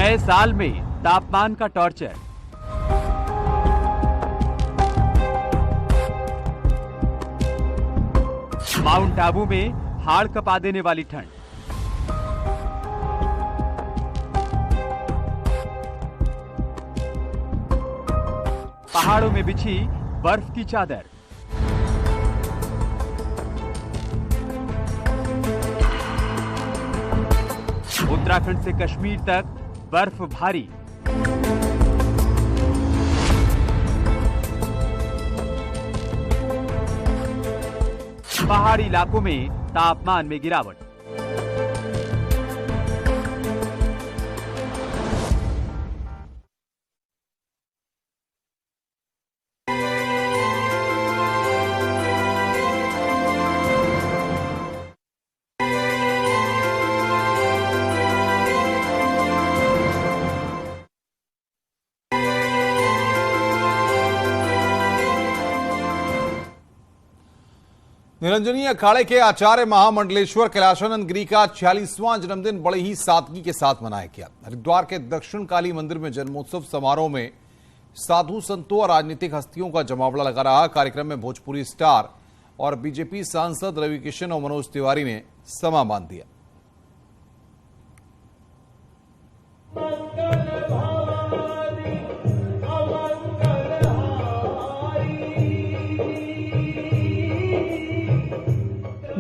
नए साल में तापमान का टॉर्चर। माउंट आबू में हाड़ कपा देने वाली ठंड। पहाड़ों में बिछी बर्फ की चादर। उत्तराखंड से कश्मीर तक बर्फ भारी। पहाड़ी इलाकों में तापमान में गिरावट। निरंजनी अखाड़े के आचार्य महामंडलेश्वर कैलाशानंद गिरी का 46वां जन्मदिन बड़े ही सादगी के साथ मनाया गया। हरिद्वार के दक्षिण काली मंदिर में जन्मोत्सव समारोह में साधु संतों और राजनीतिक हस्तियों का जमावड़ा लगा रहा। कार्यक्रम में भोजपुरी स्टार और बीजेपी सांसद रवि किशन और मनोज तिवारी ने समा बांध दिया।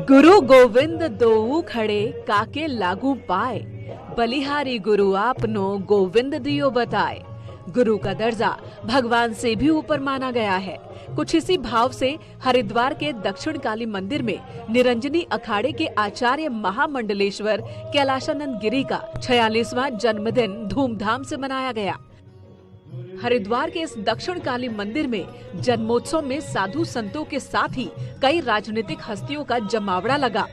गुरु गोविंद दोऊ खड़े काके लागू पाए, बलिहारी गुरु आपनो गोविंद दियो बताए। गुरु का दर्जा भगवान से भी ऊपर माना गया है। कुछ इसी भाव से हरिद्वार के दक्षिण काली मंदिर में निरंजनी अखाड़े के आचार्य महामंडलेश्वर कैलाशानंद गिरी का 46वां जन्मदिन धूमधाम से मनाया गया। हरिद्वार के इस दक्षिण काली मंदिर में जन्मोत्सव में साधु संतों के साथ ही कई राजनीतिक हस्तियों का जमावड़ा लगा।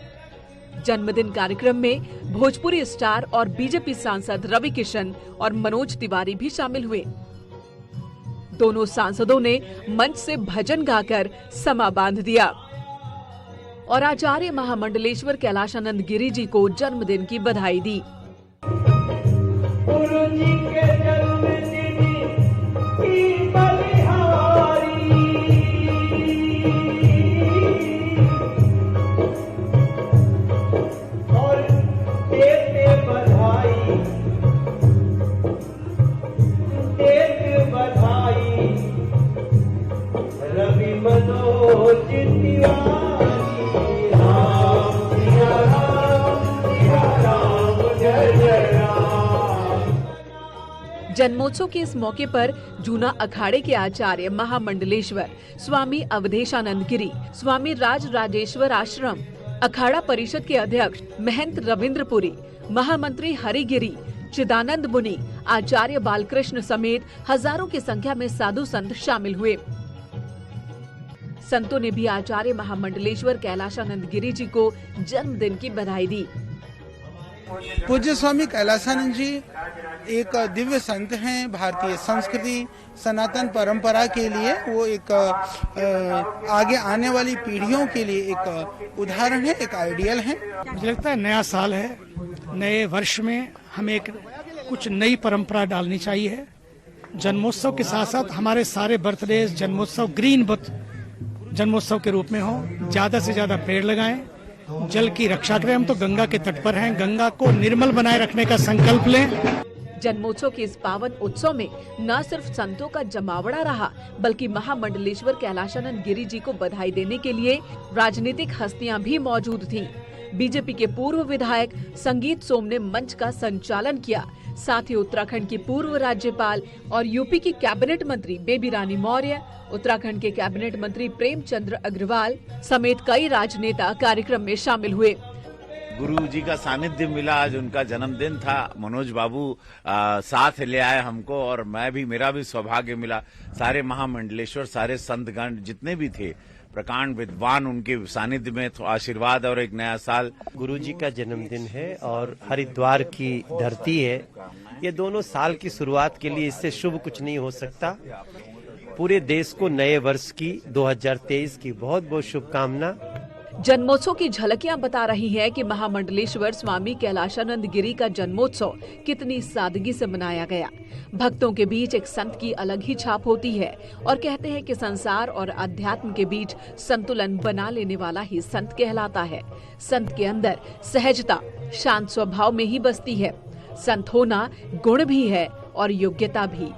जन्मदिन कार्यक्रम में भोजपुरी स्टार और बीजेपी सांसद रवि किशन और मनोज तिवारी भी शामिल हुए। दोनों सांसदों ने मंच से भजन गाकर समा बांध दिया और आचार्य महामंडलेश्वर कैलाशानंद गिरी जी को जन्मदिन की बधाई दी। जन्मोत्सव के इस मौके पर जूना अखाड़े के आचार्य महामंडलेश्वर स्वामी अवधेशानंद गिरी, स्वामी राज राजेश्वर आश्रम, अखाड़ा परिषद के अध्यक्ष महंत रविंद्रपुरी, महामंत्री हरिगिरी, चिदानंद मुनि, आचार्य बालकृष्ण समेत हजारों की संख्या में साधु संत शामिल हुए। संतों ने भी आचार्य महामंडलेश्वर कैलाशानंद गिरी जी को जन्मदिन की बधाई दी। पूज्य स्वामी कैलाशानंद जी एक दिव्य संत हैं। भारतीय संस्कृति सनातन परंपरा के लिए वो एक आगे आने वाली पीढ़ियों के लिए एक उदाहरण है, एक आइडियल है। मुझे लगता है नया साल है, नए वर्ष में हमें एक कुछ नई परंपरा डालनी चाहिए। जन्मोत्सव के साथ साथ हमारे सारे बर्थडे जन्मोत्सव ग्रीन बर्थ जन्मोत्सव के रूप में हो। ज्यादा से ज्यादा पेड़ लगाएं, जल की रक्षा करें। हम तो गंगा के तट पर हैं, गंगा को निर्मल बनाए रखने का संकल्प लें। जन्मोत्सव के इस पावन उत्सव में न सिर्फ संतों का जमावड़ा रहा, बल्कि महामंडलेश्वर कैलाशानंद गिरी जी को बधाई देने के लिए राजनीतिक हस्तियां भी मौजूद थीं। बीजेपी के पूर्व विधायक संगीत सोम ने मंच का संचालन किया। साथ ही उत्तराखंड की पूर्व राज्यपाल और यूपी की कैबिनेट मंत्री बेबी रानी मौर्य, उत्तराखंड के कैबिनेट मंत्री प्रेमचंद्र अग्रवाल समेत कई राजनेता कार्यक्रम में शामिल हुए। गुरु जी का सानिध्य मिला। आज उनका जन्मदिन था। मनोज बाबू साथ ले आए हमको और मेरा भी सौभाग्य मिला। सारे महामंडलेश्वर, सारे संतगण जितने भी थे, प्रकांड विद्वान, उनके सानिध्य में आशीर्वाद और एक नया साल। गुरु जी का जन्मदिन है और हरिद्वार की धरती है। ये दोनों साल की शुरुआत के लिए इससे शुभ कुछ नहीं हो सकता। पूरे देश को नए वर्ष की 2023 की बहुत बहुत शुभकामना। जन्मोत्सव की झलकियां बता रही हैं कि महामंडलेश्वर स्वामी कैलाशानंद गिरी का जन्मोत्सव कितनी सादगी से मनाया गया। भक्तों के बीच एक संत की अलग ही छाप होती है और कहते हैं कि संसार और अध्यात्म के बीच संतुलन बना लेने वाला ही संत कहलाता है। संत के अंदर सहजता, शांत स्वभाव में ही बसती है। संत होना गुण भी है और योग्यता भी।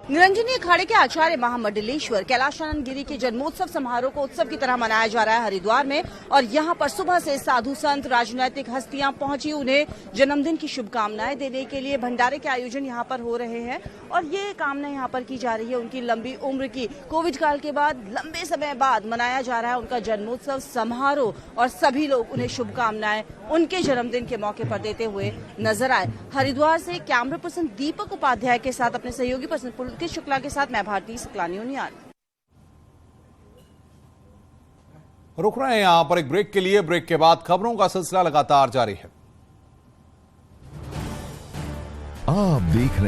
निरंजनी अखाड़े के आचार्य महामंडलेश्वर कैलाशानंद गिरी के जन्मोत्सव समारोह को उत्सव की तरह मनाया जा रहा है हरिद्वार में, और यहाँ पर सुबह से साधु संत, राजनैतिक हस्तियां पहुंची उन्हें जन्मदिन की शुभकामनाएं देने के लिए। भंडारे के आयोजन यहाँ पर हो रहे हैं और ये कामना यहाँ पर की जा रही है उनकी लंबी उम्र की। कोविड काल के बाद लंबे समय बाद मनाया जा रहा है उनका जन्मोत्सव समारोह, और सभी लोग उन्हें शुभकामनाएं उनके जन्मदिन के मौके पर देते हुए नजर आए। हरिद्वार से कैमरा पर्सन दीपक उपाध्याय के साथ अपने सहयोगी पर्सन पुलकित शुक्ला के साथ मैं भारती शुक्लानी उनियाल। रुक रहे हैं यहां पर एक ब्रेक के लिए। ब्रेक के बाद खबरों का सिलसिला लगातार जारी है। आप देख रहे हैं